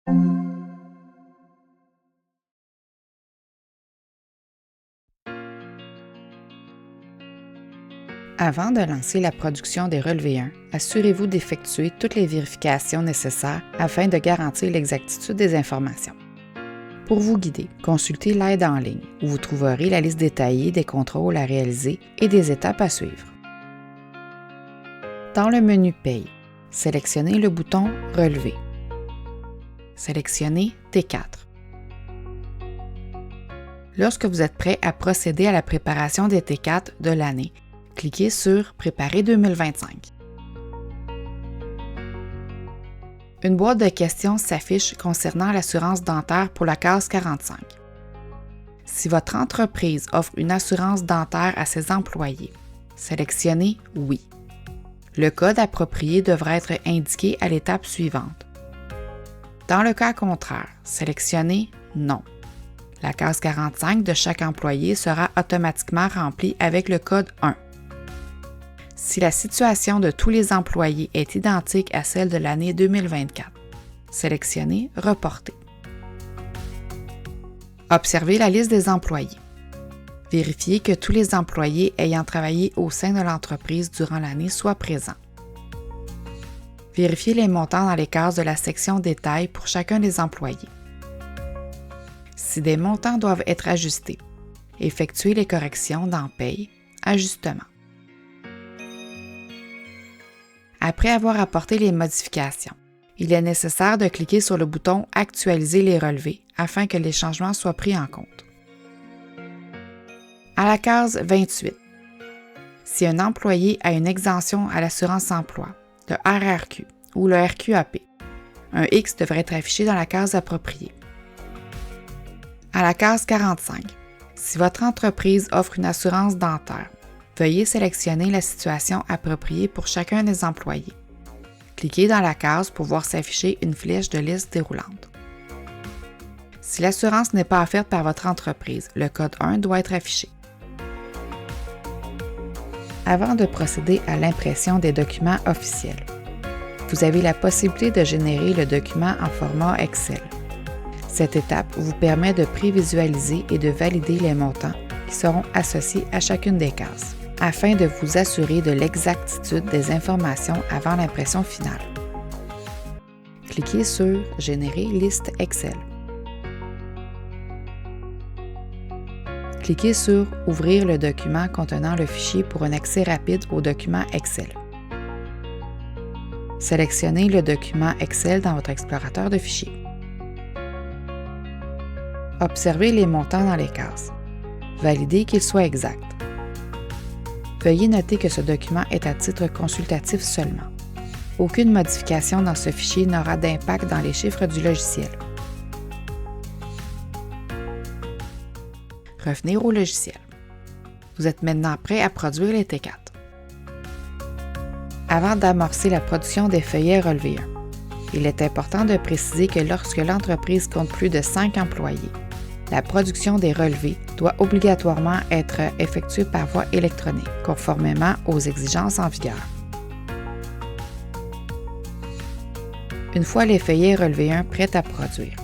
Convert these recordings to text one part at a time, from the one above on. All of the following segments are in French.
Avant de lancer la production des relevés 1, assurez-vous d'effectuer toutes les vérifications nécessaires afin de garantir l'exactitude des informations. Pour vous guider, consultez l'aide en ligne où vous trouverez la liste détaillée des contrôles à réaliser et des étapes à suivre. Dans le menu Paye, sélectionnez le bouton Relever. Sélectionnez T4. Lorsque vous êtes prêt à procéder à la préparation des T4 de l'année, cliquez sur Préparer 2025. Une boîte de questions s'affiche concernant l'assurance dentaire pour la case 45. Si votre entreprise offre une assurance dentaire à ses employés, sélectionnez Oui. Le code approprié devra être indiqué à l'étape suivante. Dans le cas contraire, sélectionnez Non. La case 45 de chaque employé sera automatiquement remplie avec le code 1. Si la situation de tous les employés est identique à celle de l'année 2024, sélectionnez Reporter. Observez la liste des employés. Vérifiez que tous les employés ayant travaillé au sein de l'entreprise durant l'année soient présents. Vérifiez les montants dans les cases de la section Détails pour chacun des employés. Si des montants doivent être ajustés, effectuez les corrections dans Paye, Ajustement. Après avoir apporté les modifications, il est nécessaire de cliquer sur le bouton « Actualiser les relevés » afin que les changements soient pris en compte. À la case 28, si un employé a une exemption à l'assurance emploi, le RRQ ou le RQAP, un X devrait être affiché dans la case appropriée. À la case 45, si votre entreprise offre une assurance dentaire, veuillez sélectionner la situation appropriée pour chacun des employés. Cliquez dans la case pour voir s'afficher une flèche de liste déroulante. Si l'assurance n'est pas offerte par votre entreprise, le code 1 doit être affiché. Avant de procéder à l'impression des documents officiels, vous avez la possibilité de générer le document en format Excel. Cette étape vous permet de prévisualiser et de valider les montants qui seront associés à chacune des cases, afin de vous assurer de l'exactitude des informations avant l'impression finale. Cliquez sur « Générer liste Excel ». Cliquez sur « Ouvrir le document contenant le fichier pour un accès rapide au document Excel ». Sélectionnez le document Excel dans votre explorateur de fichiers. Observez les montants dans les cases. Validez qu'ils soient exacts. Veuillez noter que ce document est à titre consultatif seulement. Aucune modification dans ce fichier n'aura d'impact dans les chiffres du logiciel. Revenez au logiciel. Vous êtes maintenant prêt à produire les T4. Avant d'amorcer la production des feuillets relevés 1, il est important de préciser que lorsque l'entreprise compte plus de 5 employés, la production des relevés doit obligatoirement être effectuée par voie électronique, conformément aux exigences en vigueur. Une fois les feuillets relevés 1 prêts à produire,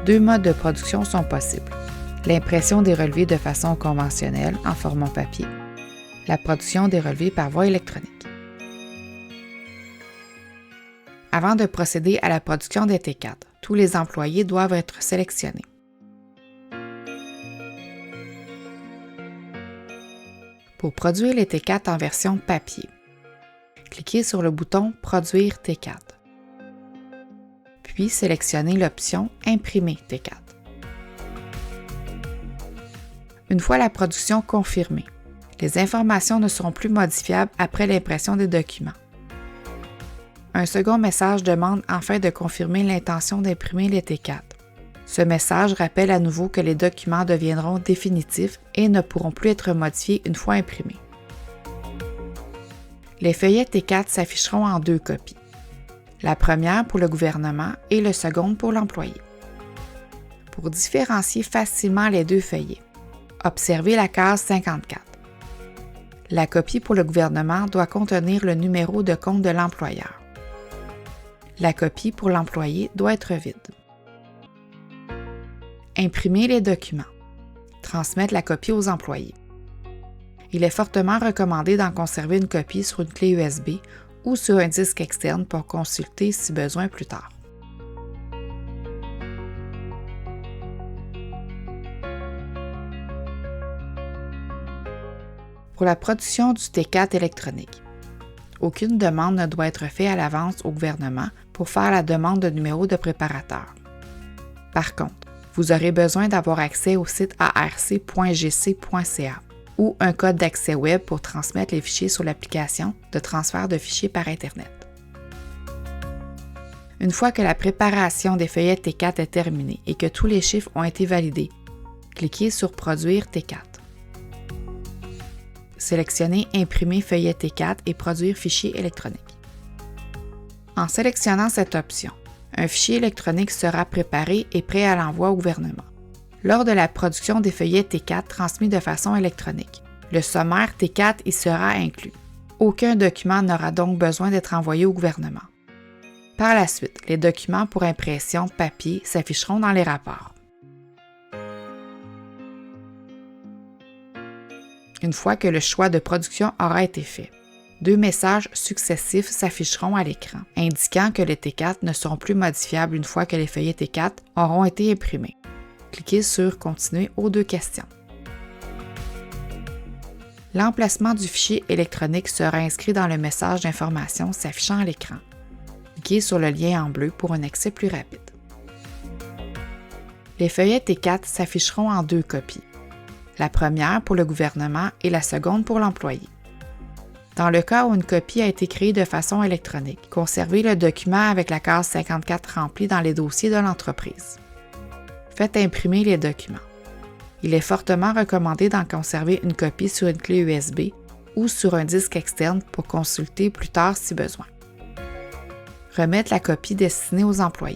2 modes de production sont possibles. L'impression des relevés de façon conventionnelle en format papier, la production des relevés par voie électronique. Avant de procéder à la production des T4, tous les employés doivent être sélectionnés. Pour produire les T4 en version papier, cliquez sur le bouton « Produire T4 », puis sélectionnez l'option « Imprimer T4 ». Une fois la production confirmée, les informations ne seront plus modifiables après l'impression des documents. Un second message demande enfin de confirmer l'intention d'imprimer les T4. Ce message rappelle à nouveau que les documents deviendront définitifs et ne pourront plus être modifiés une fois imprimés. Les feuillets T4 s'afficheront en 2 copies. La première pour le gouvernement et le second pour l'employé. Pour différencier facilement les 2 feuillets, observez la case 54. La copie pour le gouvernement doit contenir le numéro de compte de l'employeur. La copie pour l'employé doit être vide. Imprimer les documents. Transmettre la copie aux employés. Il est fortement recommandé d'en conserver une copie sur une clé USB ou sur un disque externe pour consulter si besoin plus tard. Pour la production du T4 électronique, aucune demande ne doit être faite à l'avance au gouvernement pour faire la demande de numéro de préparateur. Par contre, vous aurez besoin d'avoir accès au site arc.gc.ca ou un code d'accès web pour transmettre les fichiers sur l'application de transfert de fichiers par Internet. Une fois que la préparation des feuillets T4 est terminée et que tous les chiffres ont été validés, cliquez sur « Produire T4 ». Sélectionnez « Imprimer feuillet T4 et produire fichier électronique ». En sélectionnant cette option, un fichier électronique sera préparé et prêt à l'envoi au gouvernement. Lors de la production des feuillets T4 transmis de façon électronique, le sommaire T4 y sera inclus. Aucun document n'aura donc besoin d'être envoyé au gouvernement. Par la suite, les documents pour impression papier s'afficheront dans les rapports. Une fois que le choix de production aura été fait, 2 messages successifs s'afficheront à l'écran, indiquant que les T4 ne seront plus modifiables une fois que les feuillets T4 auront été imprimés. Cliquez sur « Continuer aux 2 questions ». L'emplacement du fichier électronique sera inscrit dans le message d'information s'affichant à l'écran. Cliquez sur le lien en bleu pour un accès plus rapide. Les feuillets T4 s'afficheront en 2 copies. La première pour le gouvernement et la seconde pour l'employé. Dans le cas où une copie a été créée de façon électronique, conservez le document avec la case 54 remplie dans les dossiers de l'entreprise. Faites imprimer les documents. Il est fortement recommandé d'en conserver une copie sur une clé USB ou sur un disque externe pour consulter plus tard si besoin. Remettre la copie destinée aux employés.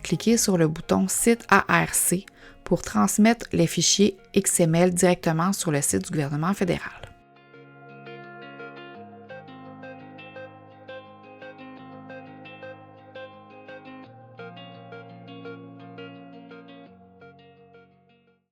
Cliquez sur le bouton « Site ARC » pour transmettre les fichiers XML directement sur le site du gouvernement fédéral.